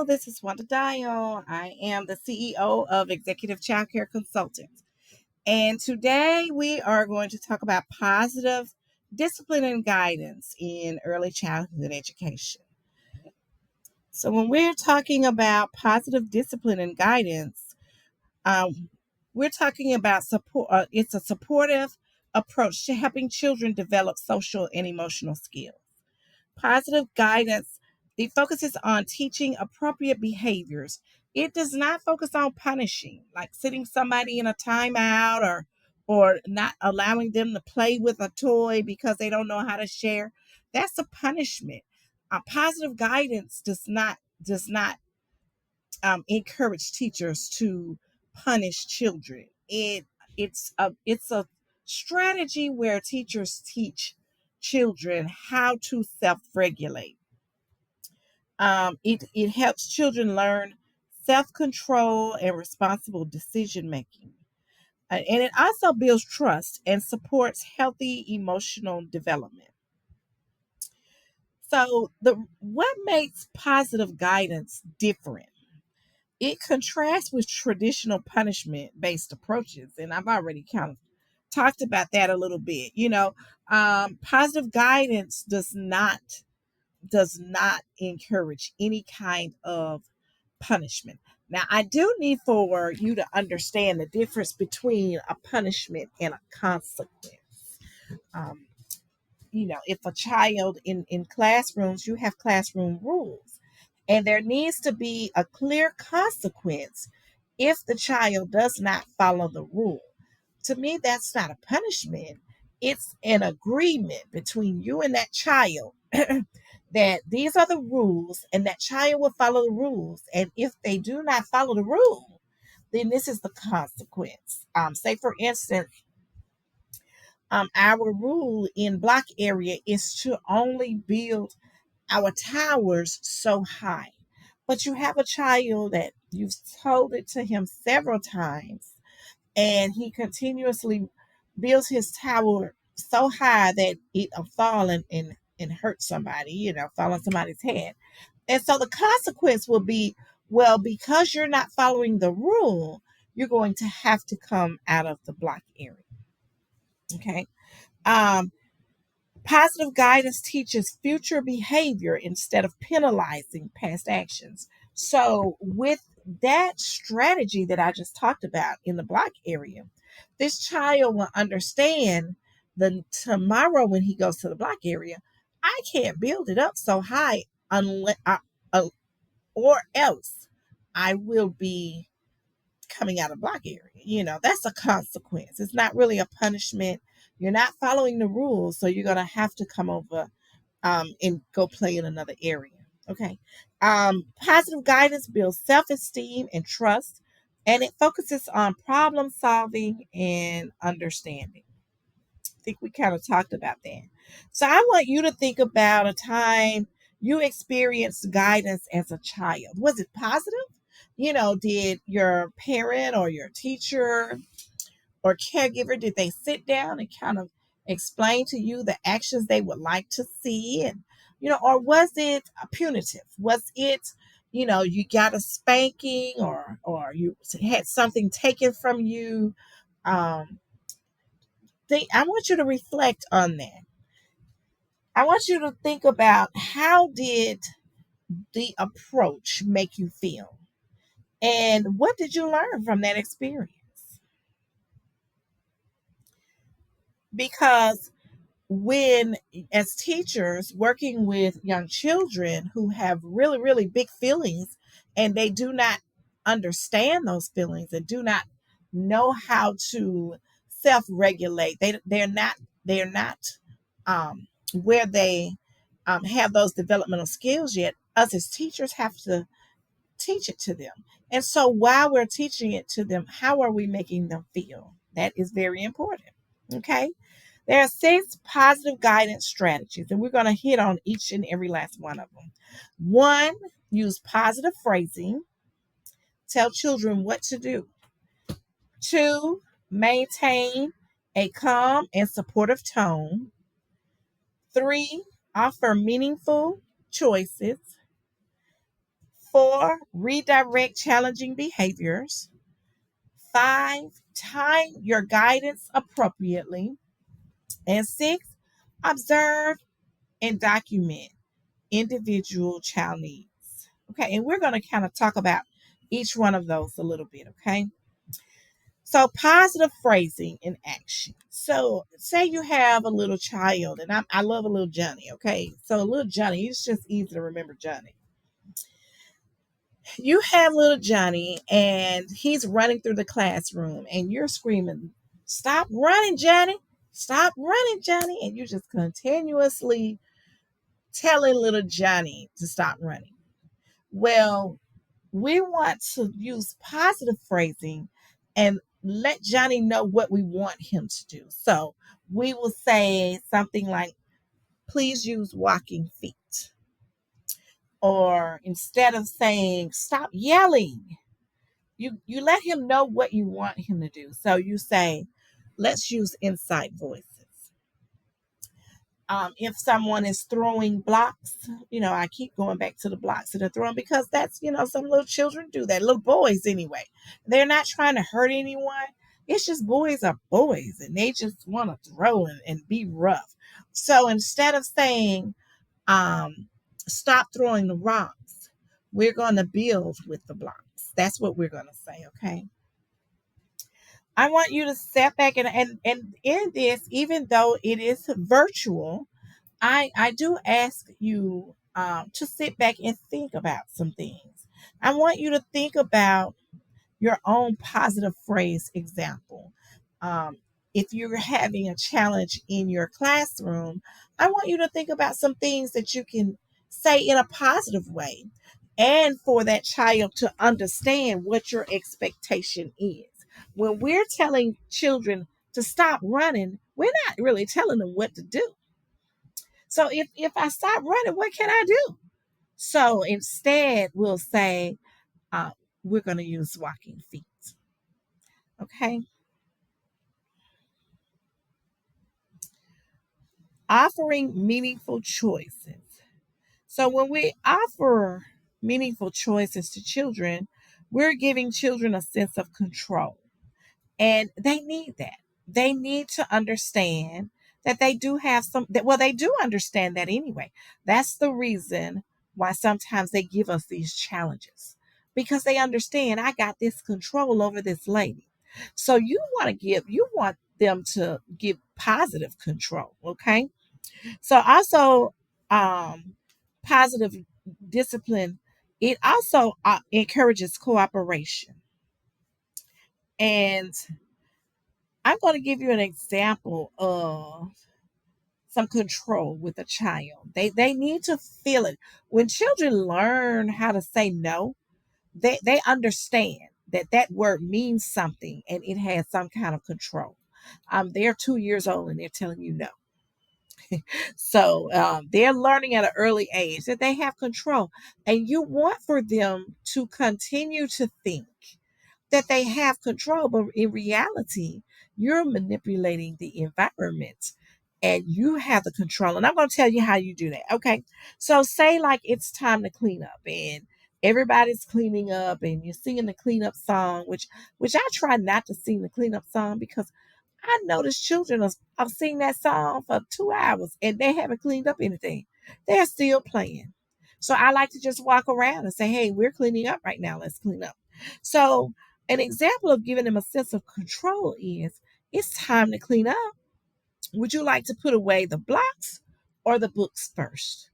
this is Wanda Dial. I am the CEO of Executive Childcare Consultants. And today we are going to talk about positive discipline and guidance in early childhood education. So, when we're talking about positive discipline and guidance, um, we're talking about support. It's a supportive approach to helping children develop social and emotional skills. Positive guidance, it focuses on teaching appropriate behaviors. It does not focus on punishing, like sitting somebody in a timeout or not allowing them to play with a toy because they don't know how to share. That's a punishment. Positive guidance does not encourage teachers to punish children. It's a strategy where teachers teach children how to self-regulate. It helps children learn self-control and responsible decision making. And it also builds trust and supports healthy emotional development. So the what makes positive guidance different? It contrasts with traditional punishment based approaches, and I've already kind of talked about that a little bit. Positive guidance does not encourage any kind of punishment. Now, I do need for you to understand the difference between a punishment and a consequence. Um, if a child in classrooms, you have classroom rules, and there needs to be a clear consequence if the child does not follow the rule. To me, that's not a punishment. It's an agreement between you and that child that these are the rules and that child will follow the rules. And if they do not follow the rule, then this is the consequence. Say, for instance, our rule in block area is to only build our towers so high. But you have a child that you've told it to him several times, and he continuously builds his tower so high that it'll fall and hurt somebody, fall on somebody's head. And so the consequence will be, well, because you're not following the rule, you're going to have to come out of the block area. Okay. Um, Positive guidance teaches future behavior instead of penalizing past actions. So, with that strategy that I just talked about in the block area, this child will understand the tomorrow when he goes to the block area, I can't build it up so high unless or else I will be coming out of block area. That's a consequence. It's not really a punishment. You're not following the rules, so you're gonna have to come over and go play in another area. Okay. Positive guidance builds self-esteem and trust, and it focuses on problem solving and understanding. I think we kind of talked about that. So I want you to think about a time you experienced guidance as a child. Was it positive? Did your parent or your teacher or caregiver, did they sit down and kind of explain to you the actions they would like to see? And, or was it punitive? Was it, you got a spanking or you had something taken from you? Um, I want you to reflect on that. I want you to think about, how did the approach make you feel? And what did you learn from that experience? Because when, as teachers working with young children who have really, really big feelings, and they do not understand those feelings and do not know how to self-regulate, they're not where they have those developmental skills yet. Us as teachers have to teach it to them. And so while we're teaching it to them, how are we making them feel? That is very important. Okay. There are 6 positive guidance strategies, and we're going to hit on each and every last one of them. 1, use positive phrasing. Tell children what to do. 2, maintain a calm and supportive tone. 3, offer meaningful choices. 4, redirect challenging behaviors. 5, time your guidance appropriately. And 6, observe and document individual child needs. Okay, and we're going to kind of talk about each one of those a little bit, okay? So, positive phrasing in action. So, say you have a little child, and I love a little Johnny, okay? So, little Johnny, it's just easy to remember Johnny. You have little Johnny, and he's running through the classroom, and you're screaming, "Stop running, Johnny! Stop running, Johnny!" And you're just continuously telling little Johnny to stop running. Well, we want to use positive phrasing and let Johnny know what we want him to do. So we will say something like, "Please use walking feet." Or instead of saying, "Stop yelling," you let him know what you want him to do. So you say, "Let's use insight voices." If someone is throwing blocks, I keep going back to the blocks that they're throwing because that's, some little children do that, little boys anyway. They're not trying to hurt anyone. It's just boys are boys and they just want to throw and be rough. So instead of saying, "Stop throwing the rocks," we're going to build with the blocks. That's what we're going to say, okay? I want you to step back and in this, even though it is virtual, I do ask you to sit back and think about some things. I want you to think about your own positive phrase example. Um, if you're having a challenge in your classroom, I want you to think about some things that you can say in a positive way and for that child to understand what your expectation is. When we're telling children to stop running, we're not really telling them what to do. So if I stop running, what can I do? So instead, we'll say, uh, we're going to use walking feet. Okay. Offering meaningful choices. So when we offer meaningful choices to children, we're giving children a sense of control. And they need that. They need to understand that they do have some that well, they do understand that anyway. That's the reason why sometimes they give us these challenges. Because they understand I got this control over this lady. So you want them to give positive control, okay? So also positive discipline, it also encourages cooperation. And I'm going to give you an example of some control with a child. They need to feel it. When children learn how to say no, they understand that that word means something and it has some kind of control. They're 2 years old and they're telling you no. So they're learning at an early age that they have control. And you want for them to continue to think that they have control, but in reality, you're manipulating the environment and you have the control. And I'm going to tell you how you do that. Okay. So, say like it's time to clean up and everybody's cleaning up and you're singing the cleanup song, which I try not to sing the cleanup song because I notice children have sing that song for 2 hours and they haven't cleaned up anything. They're still playing. So I like to just walk around and say, "Hey, we're cleaning up right now. Let's clean up." So an example of giving them a sense of control is, "It's time to clean up. Would you like to put away the blocks or the books first?"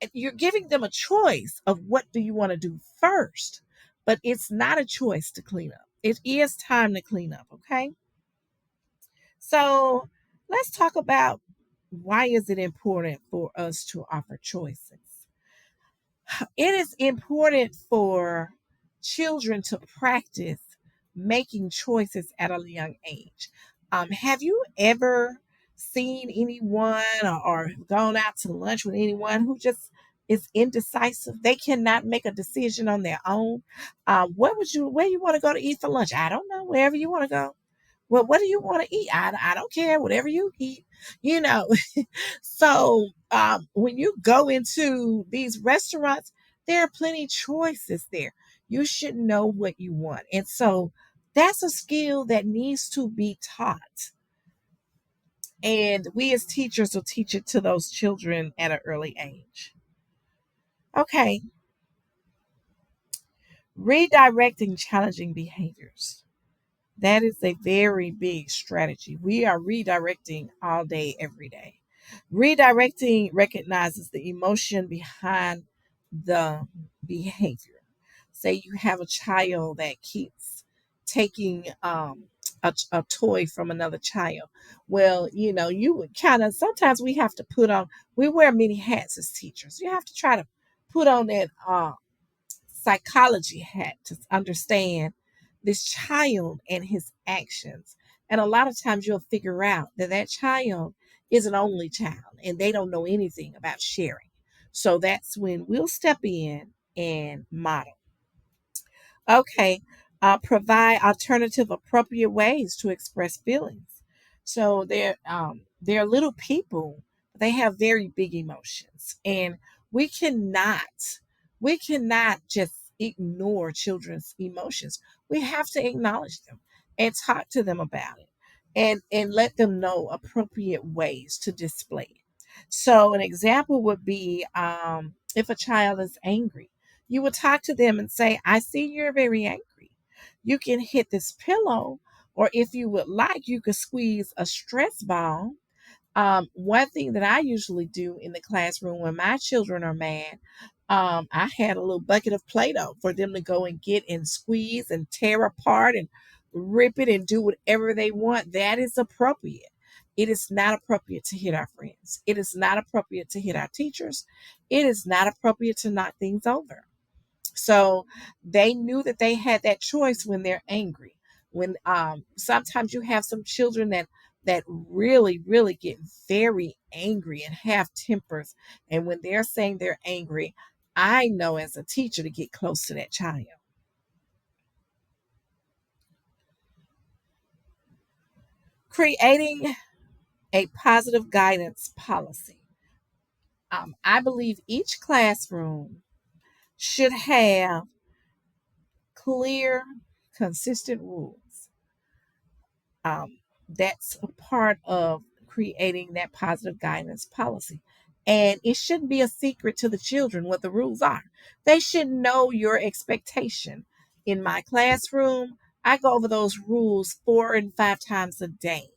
And you're giving them a choice of what do you want to do first, but it's not a choice to clean up. It is time to clean up, okay? So let's talk about why is it important for us to offer choices. It is important for children to practice making choices at a young age. Have you ever seen anyone or gone out to lunch with anyone who just is indecisive? They cannot make a decision on their own. Where you want to go to eat for lunch? I don't know. Wherever you want to go. Well, what do you want to eat? I don't care. Whatever you eat, you know. So when you go into these restaurants, There are plenty choices there. You should know what you want. And so that's a skill that needs to be taught. And we as teachers will teach it to those children at an early age. Okay, redirecting challenging behaviors. That is a very big strategy. We are redirecting all day, every day. Redirecting recognizes the emotion behind the behavior. Say you have a child that keeps taking a toy from another child. Well, you would kind of, sometimes we have to put on, we wear many hats as teachers. You have to try to put on that psychology hat to understand this child and his actions. And a lot of times you'll figure out that that child is an only child and they don't know anything about sharing. So that's when we'll step in and model. Okay, provide alternative, appropriate ways to express feelings. So they're little people. They have very big emotions, and we cannot we cannot just ignore children's emotions. We have to acknowledge them and talk to them about it, and let them know appropriate ways to display it. So an example would be if a child is angry, you would talk to them and say, I see you're very angry. You can hit this pillow, or if you would like, you could squeeze a stress ball. One thing that I usually do in the classroom when my children are mad, I had a little bucket of Play Doh for them to go and get and squeeze and tear apart and rip it and do whatever they want. That is appropriate. It is not appropriate to hit our friends. It is not appropriate to hit our teachers. It is not appropriate to knock things over. So they knew that they had that choice when they're angry. When sometimes you have some children that really, really get very angry and have tempers. And when they're saying they're angry, I know as a teacher to get close to that child. Creating a positive guidance policy. I believe each classroom should have clear, consistent rules. That's a part of creating that positive guidance policy. And it shouldn't be a secret to the children what the rules are. They should know your expectation. In my classroom, I go over those rules 4 and 5 times a day.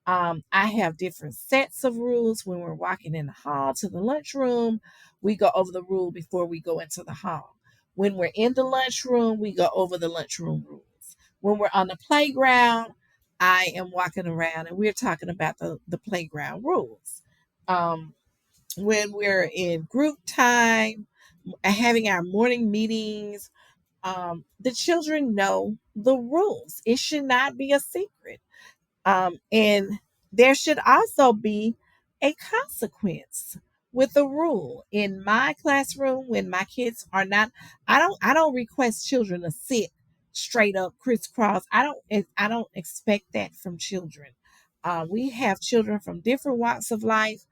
I have different sets of rules when we're walking in the hall to the lunchroom. We go over the rule before we go into the hall. When we're in the lunchroom, we go over the lunchroom rules. When we're on the playground, I am walking around and we're talking about the playground rules. Um, when we're in group time, having our morning meetings, the children know the rules. It should not be a secret. And there should also be a consequence with the rule. In my classroom, when my kids are not, I don't request children to sit straight up crisscross. I don't expect that from children. We have children from different walks of life.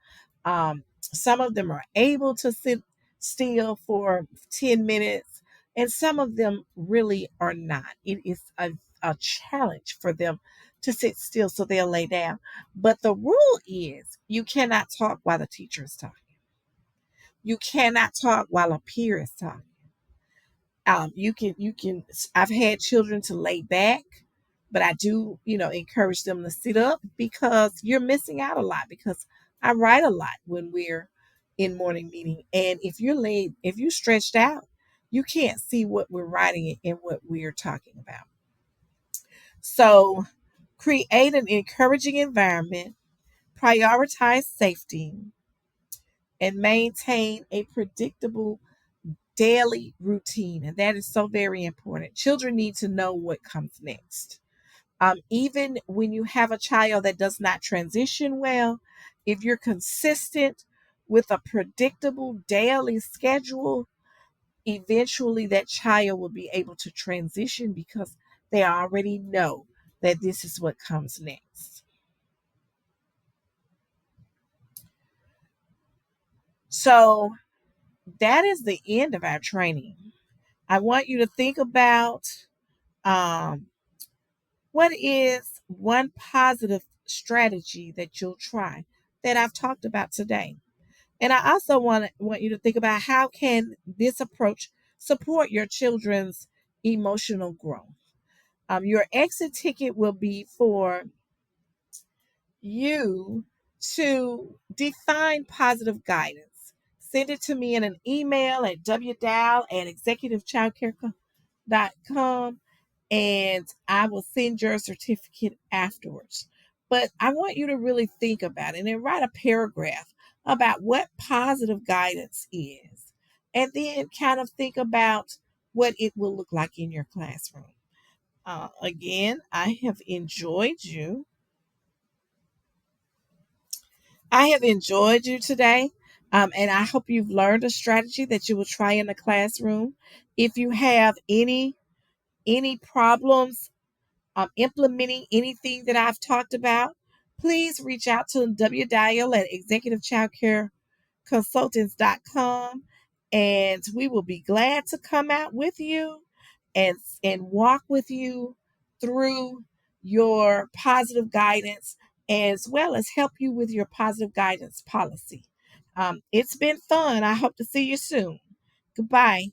Some of them are able to sit still for 10 minutes, and some of them really are not. It is a challenge for them to sit still, so they'll lay down. But the rule is you cannot talk while the teacher is talking. You cannot talk while a peer is talking. You can. I've had children to lay back, but I do, encourage them to sit up because you're missing out a lot. Because I write a lot when we're in morning meeting, and if you're stretched out, you can't see what we're writing and what we're talking about. So create an encouraging environment, prioritize safety, and maintain a predictable daily routine. And that is so very important. Children need to know what comes next. Even when you have a child that does not transition well, if you're consistent with a predictable daily schedule, eventually that child will be able to transition because they already know that this is what comes next. So that is the end of our training. I want you to think about um, what is one positive strategy that you'll try that I've talked about today. And I also want you to think about how can this approach support your children's emotional growth. Your exit ticket will be for you to define positive guidance. Send it to me in an email at wdow@executivechildcare.com, and I will send your certificate afterwards. But I want you to really think about it and write a paragraph about what positive guidance is, and then kind of think about what it will look like in your classroom. Again, I have enjoyed you. I have enjoyed you today, and I hope you've learned a strategy that you will try in the classroom. If you have any problems implementing anything that I've talked about, please reach out to WDIL at executivechildcareconsultants.com, and we will be glad to come out with you and walk with you through your positive guidance as well as help you with your positive guidance policy. It's been fun. I hope to see you soon. Goodbye.